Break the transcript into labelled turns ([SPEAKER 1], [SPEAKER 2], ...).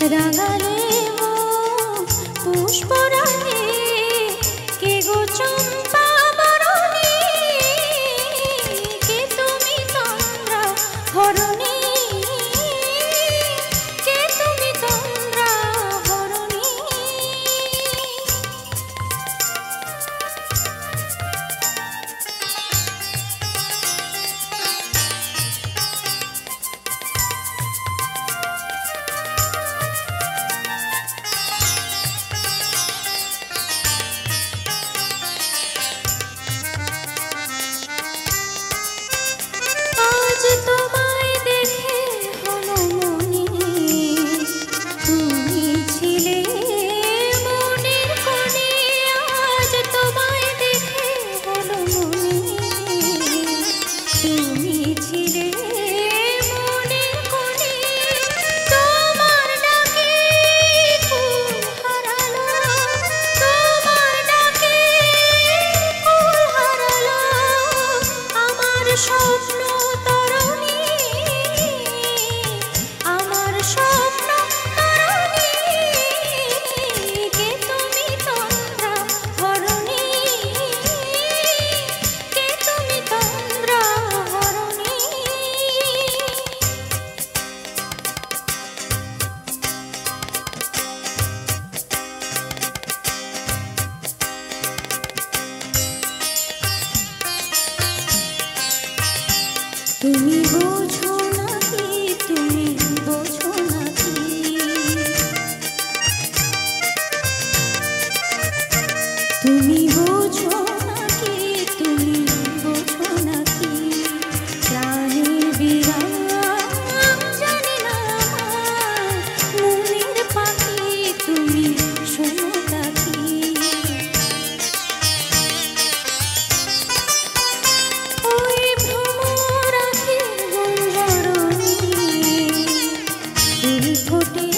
[SPEAKER 1] রাঙালে পুষ্পরাগে কে গো চম্পা বরণী কে তুমি তন্দ্রা হরণী কে তুমি তন্দ্রা হরণী তোমায় দেখে হলো মনে তুমি ছিলে মনের কোণে আজ তোমায় দেখে হলো মনে তুমি ছিলে মনের কোণে তোমার ডাকে ফুল হারালো তোমার ডাকে ফুল হারালো আমার স্বপ্ন তুমি বোঝো নাকি তুমি বোঝো নাকি তুমি বোঝো নাকি তুমি বোঝো নাকি প্রাণের বিরাম জানি না আমার মনের পাখি তুমি শোনো নাকি ওই ভ্রমরা ফুল ফোটে